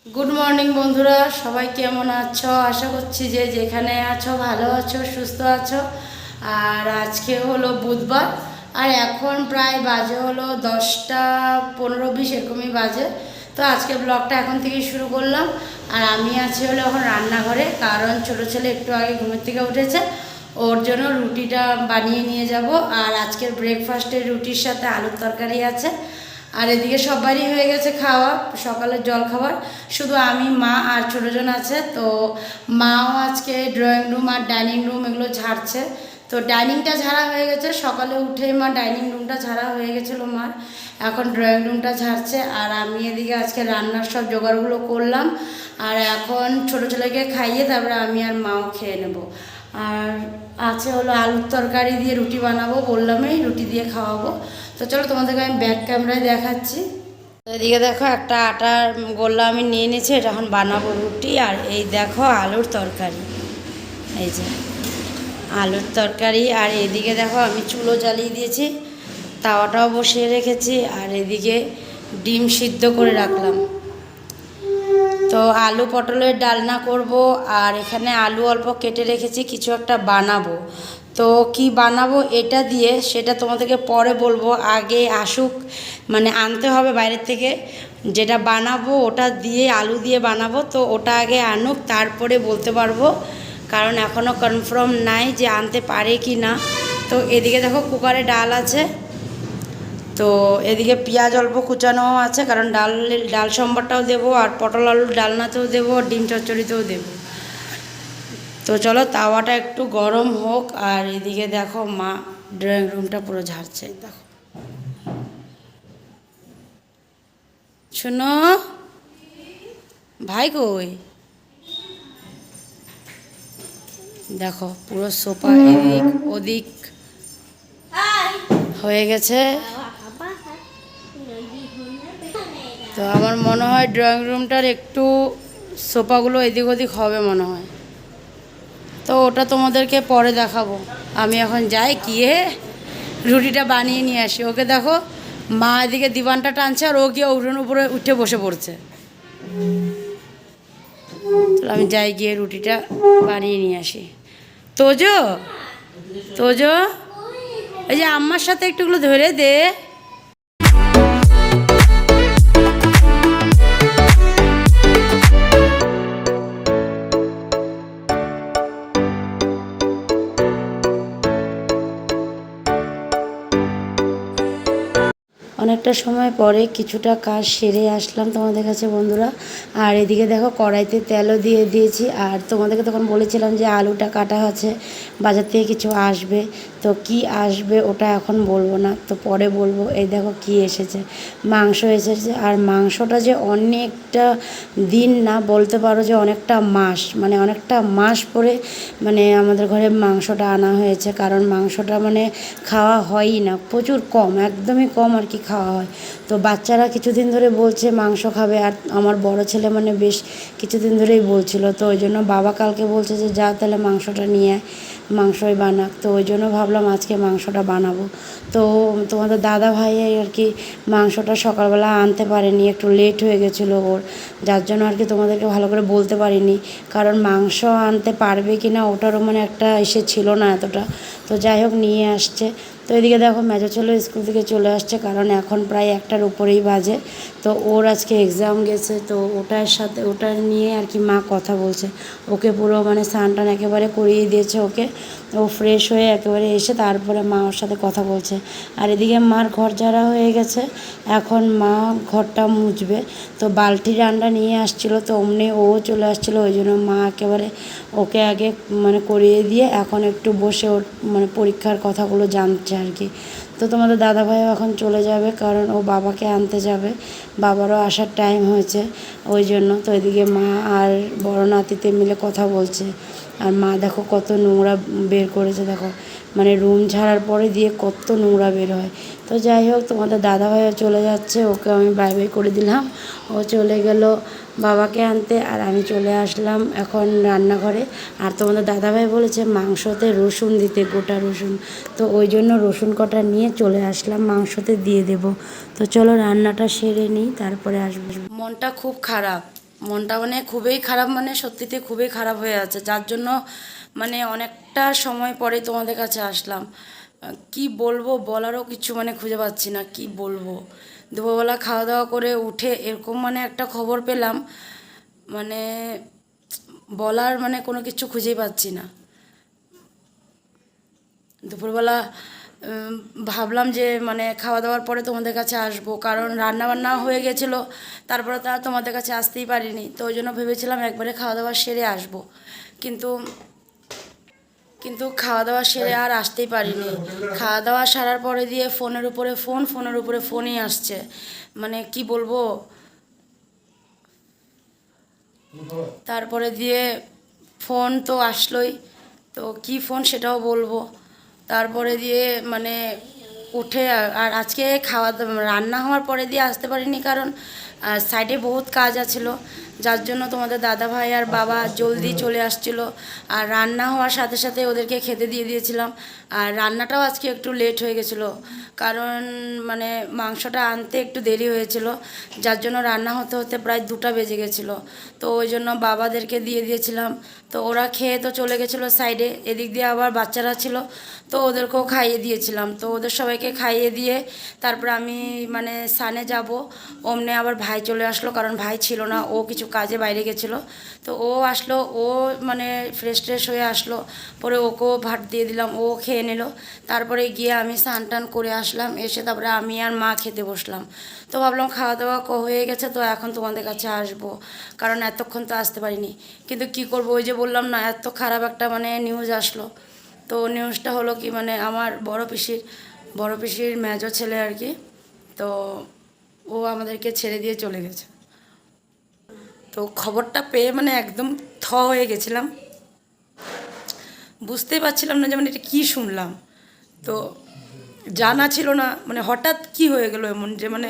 Good morning বন্ধুরা, সবাই কেমন আছো? আশা করছি যে যেখানে আছো ভালো আছো, সুস্থ আছো। আর আজকে হলো বুধবার, আর এখন প্রায় বাজে হলো 10টা 15-20 এরকমই বাজে। তো আজকে ব্লগটা এখন থেকেই শুরু করলাম। আর আমি আছি হলো এখন রান্নাঘরে, কারণ ছোটো ছেলে একটু আগে ঘুমের থেকে উঠেছে, ওর জন্য রুটিটা বানিয়ে নিয়ে যাব। আর আজকের ব্রেকফাস্টের রুটির সাথে আলুর তরকারি আছে। আর এদিকে সবারই হয়ে গেছে খাওয়া, সকালের জল খাবার। শুধু আমি, মা আর ছোটোজন আছে। তো মাও আজকে ড্রয়িং রুম আর ডাইনিং রুম এগুলো ঝাড়ছে। তো ডাইনিংটা ঝাড়া হয়ে গেছে, সকালে উঠে মা ডাইনিং রুমটা ঝাড়া হয়ে গেছিলো মার, এখন ড্রয়িং রুমটা ঝাড়ছে। আর আমি এদিকে আজকে রান্নার সব জোগাড়গুলো করলাম। আর এখন ছোটো ছেলেকে খাইয়ে তারপরে আমি আর মাও খেয়ে নেব। আর আছে হলো আলুর তরকারি দিয়ে রুটি বানাবো, বললামই রুটি দিয়ে খাওয়াবো। তো চলো তোমাদেরকে আমি ব্যাক ক্যামেরায় দেখাচ্ছি। এদিকে দেখো একটা আটার গোল্লা আমি নিয়ে নিয়েছি, এটা এখন বানাবো রুটি। আর এই দেখো আলুর তরকারি, এই যে আলুর তরকারি। আর এদিকে দেখো আমি চুলো জ্বালিয়ে দিয়েছি, তাওয়াটাও বসিয়ে রেখেছি। আর এদিকে ডিম সিদ্ধ করে রাখলাম। তো আলু পটলের ডালনা করব। আর এখানে আলু অল্প কেটে রেখেছি, কিছু একটা বানাবো। তো কি বানাবো এটা দিয়ে সেটা তোমাদেরকে পরে বলবো, আগে আসুক, মানে আনতে হবে বাইরের থেকে। যেটা বানাবো ওটা দিয়ে আলু দিয়ে বানাবো, তো ওটা আগে আনুক, তারপরে বলতে পারবো। কারণ এখনও কনফার্ম নাই যে আনতে পারে কি না। তো এদিকে দেখো কুকারে ডাল আছে, তো এদিকে পেঁয়াজ অল্প কুচানো আছে, কারণ ডাল সম্বরটাও দেবো, আর পটল আলুর ডালনাতেও দেবো, ডিম চচ্চড়িতেও দেবো। তো চলো তাওয়াটা একটু গরম হোক। আর এদিকে দেখো মা ড্রয়িং রুমটা পুরো ঝাড়ছে, দেখো। শোনো, ভাই কই? দেখো পুরো সোফা এদিক ওদিক হয়ে গেছে। তো আমার মনে হয় ড্রয়িং রুমটার একটু সোফাগুলো এদিক ওদিক হবে মনে হয়। তো ওটা তোমাদেরকে পরে দেখাবো। আমি এখন যাই, গিয়ে রুটিটা বানিয়ে নিয়ে আসি। ওকে দেখো, মা এদিকে দিবানটা টানছে আর ও গিয়ে উঠোন উপরে উঠে বসে পড়ছে। তাহলে আমি যাই, গিয়ে রুটিটা বানিয়ে নিয়ে আসি। তোজো, তোজো, এই যে আম্মার সাথে একটুগুলো ধরে দে। অনেকটা সময় পরে কিছুটা কাজ সেরে আসলাম তোমাদের কাছে বন্ধুরা। আর এদিকে দেখো কড়াইতে তেলও দিয়ে দিয়েছি। আর তোমাদেরকে তখন বলেছিলাম যে আলুটা কাটা আছে, বাজার থেকে কিছু আসবে। তো কি আসবে ওটা এখন বলবো না, তো পরে বলবো। এই দেখো কি এসেছে, মাংস এসেছে। আর মাংসটা যে অনেকটা দিন না, বলতে পারো যে অনেকটা মাস, মানে অনেকটা মাস পরে মানে আমাদের ঘরে মাংসটা আনা হয়েছে। কারণ মাংসটা মানে খাওয়া হয়ই না, প্রচুর কম, একদমই কম আর কি খাওয়া হয়। তো বাচ্চারা কিছুদিন ধরে বলছে মাংস খাবে, আর আমার বড় ছেলে মানে বেশ কিছুদিন ধরেই বলছিল। তো ওই জন্য বাবা কালকে বলছে যে যা তাহলে মাংসটা নিয়ে আয়, মাংসই বানাক। তো ওই জন্য ভাবলাম আজকে মাংসটা বানাবো। তো তোমাদের দাদা ভাই আর কি মাংসটা সকালবেলা আনতে পারেনি, একটু লেট হয়ে গেছিলো ওর, যার জন্য আর কি তোমাদেরকে ভালো করে বলতে পারিনি। কারণ মাংস আনতে পারবে কি না ওটারও মানে একটা এসে ছিল না এতটা। তো যাই হোক নিয়ে আসছে। তো এদিকে দেখো মেজো ছেলে স্কুল থেকে চলে আসছে, কারণ এখন প্রায় 1টার উপরেই বাজে। তো ওর আজকে এক্সাম গেছে, তো ওটা নিয়ে আর কি মা কথা বলছে। ওকে পুরো মানে স্নান টান একেবারে করিয়ে দিয়েছে ওকে, ও ফ্রেশ হয়ে একেবারে এসে তারপরে মা ওর সাথে কথা বলছে। আর এদিকে মার ঘর ঝাড়া হয়ে গেছে, এখন মা ঘরটা মুছবে। তো বালতির রান্না নিয়ে আসছিলো, তো অমনি ও চলে আসছিলো, ওই জন্য মা একেবারে ওকে আগে মানে করিয়ে দিয়ে এখন একটু বসে ওর মানে পরীক্ষার কথাগুলো জানছে আর কি। তো তোমাদের দাদাভাইও এখন চলে যাবে, কারণ ও বাবাকে আনতে যাবে, বাবারও আসার টাইম হয়েছে ওই জন্য। তো এদিকে মা আর বড় নাতিতে মিলে কথা বলছে। আর মা দেখো কত নোংরা বের করেছে, দেখো মানে রুম ঝাড়ার পরে দিয়ে কত নোংরা বের হয়। তো যাই হোক তোমাদের দাদাভাইও চলে যাচ্ছে, ওকে আমি বাই বাই করে দিলাম। ও চলে গেল বাবাকে আনতে, আর আমি চলে আসলাম এখন রান্নাঘরে। আর তোমাদের দাদাভাই বলেছে মাংসতে রসুন দিতে, গোটা রসুন। তো ওই জন্য রসুন কটা নিয়ে চলে আসলাম, মাংসতে দিয়ে দেব। তো চলো রান্নাটা সেরে নিই, তারপরে আসবো। মনটা খুব খারাপ, মনটা মানে খুবই খারাপ, মানে সত্যিতে খুবই খারাপ হয়ে আছে, যার জন্য মানে অনেকটা সময় পরে তোমাদের কাছে আসলাম। কি বলবো, বলারও কিছু মানে খুঁজে পাচ্ছি না, কি বলবো। দুপুরবেলা খাওয়া দাওয়া করে উঠে এরকম মানে একটা খবর পেলাম, মানে বলার মানে কোনো কিছু খুঁজেই পাচ্ছি না। দুপুরবেলা উম, ভাবলাম যে মানে খাওয়া দাওয়ার পরে তোমাদের কাছে আসবো, কারণ রান্না বান্না হয়ে গেছিলো, তারপরে তো আর তোমাদের কাছে আসতেই পারিনি, তো ওই জন্য ভেবেছিলাম একবারে খাওয়া দাওয়া সেরে আসবো। কিন্তু কিন্তু খাওয়া দাওয়া সেরে আর আসতেই পারিনি। খাওয়া দাওয়া সারার পরে দিয়ে ফোনের উপরে ফোন, ফোনের উপরে ফোনই আসছে, মানে কি বলবো। তারপরে দিয়ে ফোন তো আসলোই, তো কি ফোন সেটাও বলবো। তারপরে দিয়ে মানে উঠে আর আজকে রান্না হওয়ার পরে দিয়ে আসতে পারিনি, কারণ সাইডে বহুত কাজ আছিল, যার জন্য তোমাদের দাদা ভাই আর বাবা জলদি চলে আসছিল। আর রান্না হওয়ার সাথে সাথে ওদেরকে খেতে দিয়ে দিয়েছিলাম। আর রান্নাটাও আজকে একটু লেট হয়ে গেছিলো, কারণ মানে মাংসটা আনতে একটু দেরি হয়েছিল, যার জন্য রান্না হতে হতে প্রায় 2টা বেজে গেছিলো। তো ওই জন্য বাবাদেরকে দিয়ে দিয়েছিলাম, তো ওরা খেয়ে তো চলে গেছিলো সাইডে, এদিক দিয়ে আবার বাচ্চারা ছিল, তো ওদেরকেও খাইয়ে দিয়েছিলাম। তো ওদের সবাইকে খাইয়ে দিয়ে তারপর আমি মানে সানে যাব, অমনে আবার ভাই চলে আসলো, কারণ ভাই ছিল না, ও কিছু কাজে বাইরে গেছিলো। তো ও আসলো, ও মানে ফ্রেশ ট্রেশ হয়ে আসলো, পরে ওকেও ভাত দিয়ে দিলাম, ও খেয়ে নিল। তারপরে গিয়ে আমি স্নান টান করে আসলাম, এসে তারপরে আমি আর মা খেতে বসলাম। তো ভাবলাম খাওয়া দাওয়া হয়ে গেছে, তো এখন তোমাদের কাছে আসবো, কারণ এতক্ষণ তো আসতে পারিনি। কিন্তু কি করব, ওই যে বললাম না, এত খারাপ একটা মানে নিউজ আসলো। তো নিউজটা হলো কি, মানে আমার বড় পিসির মেজো ছেলে আর কি, তো ও আমাদেরকে ছেড়ে দিয়ে চলে গেছে। তো খবরটা পেয়ে মানে একদম হয়ে গেছিলাম, বুঝতেই পারছিলাম না যে মানে এটা কী শুনলাম। তো জানা ছিল না, মানে হঠাৎ কি হয়ে গেল এমন যে মানে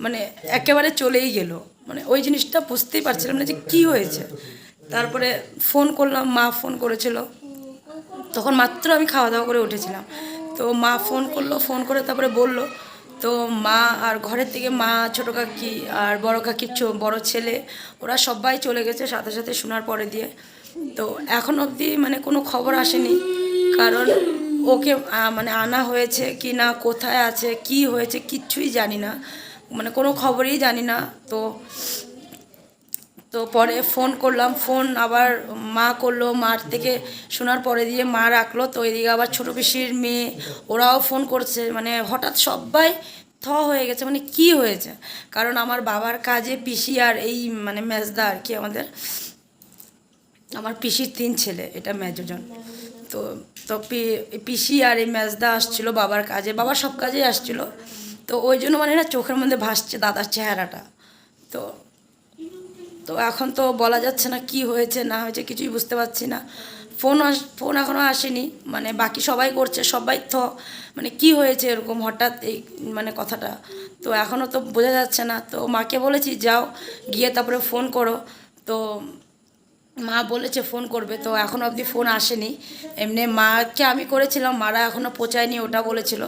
মানে একেবারে চলেই গেল, মানে ওই জিনিসটা বুঝতেই পারছিলাম না যে কি হয়েছে। তারপরে ফোন করলাম, মা ফোন করেছিল, তখন মাত্র আমি খাওয়া দাওয়া করে উঠেছিলাম। তো মা ফোন করলো, ফোন করে তারপরে বলল। তো মা আর ঘরের থেকে মা, ছোটো কাকি আর বড় কাকির বড় ছেলে, ওরা সবাই চলে গেছে সাথে সাথে শোনার পরে দিয়ে। তো এখন অবধি মানে কোনো খবর আসেনি, কারণ ওকে মানে আনা হয়েছে কি না, কোথায় আছে, কি হয়েছে কিচ্ছুই জানি না, মানে কোনো খবরই জানি না। তো তো পরে ফোন করলাম, ফোন আবার মা করলো, মার থেকে শোনার পরে দিয়ে মা রাখলো। তো এদিকে আবার ছোটো পিসির মেয়ে, ওরাও ফোন করছে, মানে হঠাৎ সবাই হয়ে গেছে, মানে কি হয়েছে। কারণ আমার বাবার কাজে পিসি আর এই মানে মেজদা আর কি, আমার পিসির 3 ছেলে, এটা মেজোজন। তো তো পিসি আর এই মেজদা আসছিলো বাবার কাজে, বাবা সব কাজেই আসছিলো। তো ওই জন্য মানে না চোখের মধ্যে ভাসছে দাদার চেহারাটা। তো তো এখন তো বলা যাচ্ছে না কি হয়েছে না হয়েছে, কিছুই বুঝতে পারছি না। ফোন এখনও আসেনি, মানে বাকি সবাই করছে, সবাই মানে কি হয়েছে এরকম হঠাৎ এই মানে কথাটা, তো এখনও তো বোঝা যাচ্ছে না। তো মাকে বলেছি যাও গিয়ে তারপরে ফোন করো। তো মা বলেছে ফোন করবে, তো এখনও অবধি ফোন আসেনি। এমনি মাকে আমি করেছিলাম, মারা এখনও পৌঁছায়নি ওটা বলেছিল।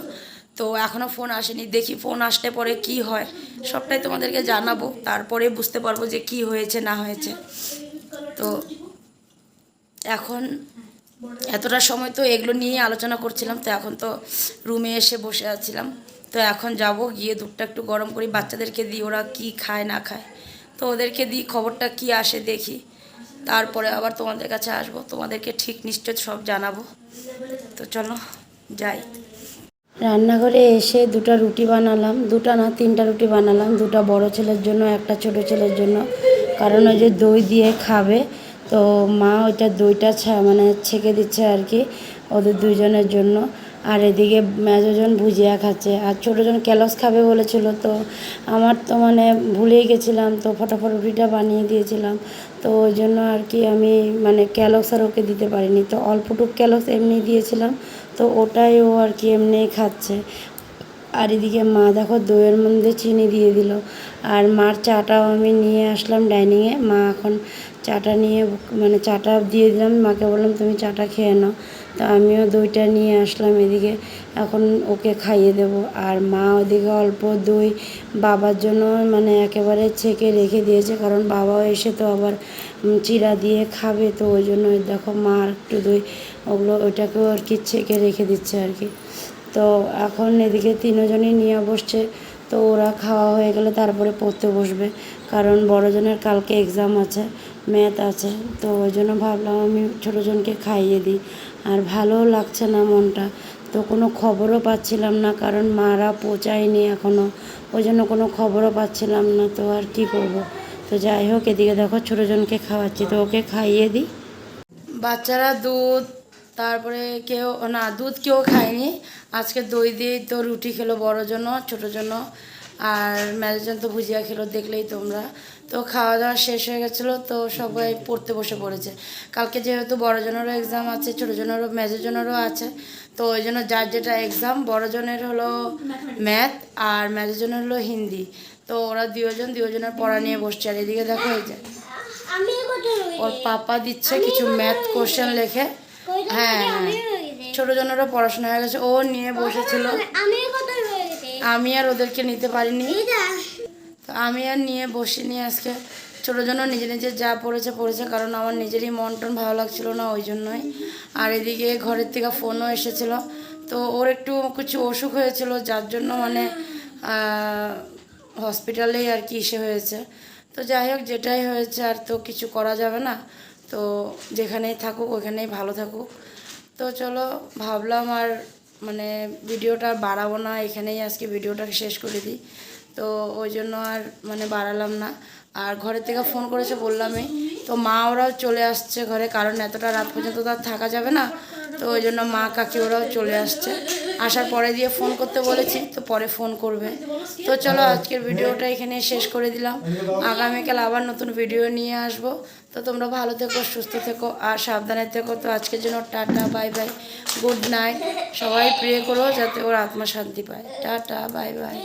তো এখনও ফোন আসেনি, দেখি ফোন আসলে পরে কি হয় সবটাই তোমাদেরকে জানাবো, তারপরে বুঝতে পারবো যে কি হয়েছে না হয়েছে। তো এখন এতটা সময় তো এগুলো নিয়েই আলোচনা করছিলাম, তো এখন তো রুমে এসে বসে আছিলাম। তো এখন যাব, গিয়ে দুধটা একটু গরম করি, বাচ্চাদেরকে দিই, ওরা কি খায় না খায়, তো ওদেরকে দিই, খবরটা কি আসে দেখি, তারপরে আবার তোমাদের কাছে আসবো, তোমাদেরকে ঠিক নিশ্চয় সব জানাবো। তো চলো যাই। রান্নাঘরে এসে 2টা রুটি বানালাম, 2টা না 3টা রুটি বানালাম, 2টা বড় ছেলের জন্য, একটা ছোট ছেলের জন্য, কারণ ওই যে দই দিয়ে খাবে। তো মা ওইটা দইটা মানে ছেঁকে দিচ্ছে আর কি ওদের 2জনের জন্য। আর এদিকে মেজোজন ভুজিয়া খাচ্ছে, আর ছোটোজন ক্যালস খাবে বলেছিল। তো আমার তো মানে ভুলেই গেছিলাম, তো ফটাফট রুটিটা বানিয়ে দিয়েছিলাম। তো ওই জন্য আর কি আমি মানে ক্যালস আর ওকে দিতে পারিনি, তো অল্পটুক ক্যালস এমনি দিয়েছিলাম, তো ওটাই ও আর কি এমনিই খাচ্ছে। আর এদিকে মা দেখো দইয়ের মধ্যে চিনি দিয়ে দিল। আর মার চাটাও আমি নিয়ে আসলাম ডাইনিংয়ে। মা এখন চাটা নিয়ে মানে চাটা দিয়ে দিলাম, মাকে বললাম তুমি চাটা খেয়ে নাও। তো আমিও দইটা নিয়ে আসলাম এদিকে, এখন ওকে খাইয়ে দেব। আর মা ওদিকে অল্প দই বাবার জন্য মানে একেবারে ছেঁকে রেখে দিয়েছে, কারণ বাবাও এসে তো আবার চিড়া দিয়ে খাবে, তো ওই জন্য দেখো মা একটু দই ওইটাকেও আর কি ছেঁকে রেখে দিচ্ছে আর কি। তো এখন এদিকে তিনজনই নিয়ে বসছে, তো ওরা খাওয়া হয়ে গেলে তারপরে পড়তে বসবে, কারণ বড়জনের কালকে এক্সাম আছে, ম্যাথ আছে। তো ওই জন্য ভাবলাম আমি ছোটোজনকে খাইয়ে দিই। আর ভালোও লাগছে না মনটা, তো কোনো খবরও পাচ্ছিলাম না, কারণ মারা পৌঁছায়নি এখনও, ওই জন্য কোনো খবরও পাচ্ছিলাম না। তো আর কি করব। তো যাই হোক, এদিকে দেখো ছোটোজনকে খাওয়াচ্ছি, তো ওকে খাইয়ে দিই। বাচ্চারা দুধ, তারপরে কেউ না দুধ কেউ খায়নি, আজকে দই দিয়েই তো রুটি খেলো বড় জন্য, ছোটো জন্য, আর মেজোজন তো ভুজিয়া খেলো, দেখলেই তোমরা। তো খাওয়া দাওয়া শেষ হয়ে গেছিলো, তো সবাই পড়তে বসে পড়েছে। কালকে যেহেতু বড়জনেরও এক্সাম আছে, ছোটোজনেরও মেজোজনেরও আছে, তো ওই জন্য যার যেটা এক্সাম, বড়জনের হলো ম্যাথ আর মেজোজনের হলো হিন্দি। তো ওরা দুজনের পড়া নিয়ে বসছে। আর এদিকে দেখো এই যে ওর পাপা দিচ্ছে কিছু ম্যাথ কোশ্চেন লেখে। হ্যাঁ ছোটোজনেরও পড়াশোনা হয়ে গেছে, ও নিয়ে বসেছিল, আমি আর ওদেরকে নিতে পারিনি। তো আমি আর নিয়ে বসিনি আজকে। ছোটোজনও নিজে নিজে যা পড়েছে, কারণ আমার নিজেরই মন টন ভালো লাগছিল না, ওই জন্যই। আর এদিকে ঘরের থেকে ফোনও এসেছিলো, তো ওর একটু কিছু অসুখ হয়েছিল, যার জন্য মানে হসপিটালেই আর কি ইসে হয়েছে। তো যাই হোক, যেটাই হয়েছে আর তো কিছু করা যাবে না, তো যেখানেই থাকুক ওখানেই ভালো থাকুক। তো চলো ভাবলাম আর মানে ভিডিওটা বাড়াবো না, এখানেই আজকে ভিডিওটা শেষ করে দিই। তো ওই জন্য আর মানে বাড়ালাম না। আর ঘরের থেকে ফোন করেছে বললামই, তো মা ওরাও চলে আসছে ঘরে, কারণ এতটা রাত পর্যন্ত তো আর থাকা যাবে না। তো ওই জন্য মা কাকি ওরাও চলে আসছে, আসার পরে দিয়ে ফোন করতে বলেছি, তো পরে ফোন করবে। তো চলো আজকের ভিডিওটা এখানে শেষ করে দিলাম, আগামীকাল আবার নতুন ভিডিও নিয়ে আসবো। তো তোমরা ভালো থেকো, সুস্থ থেকো আর সাবধানে থেকো। তো আজকের জন্য tata bye bye, good night. সবাই প্রে করো যাতে ওর আত্মা শান্তি পায়। Tata bye bye.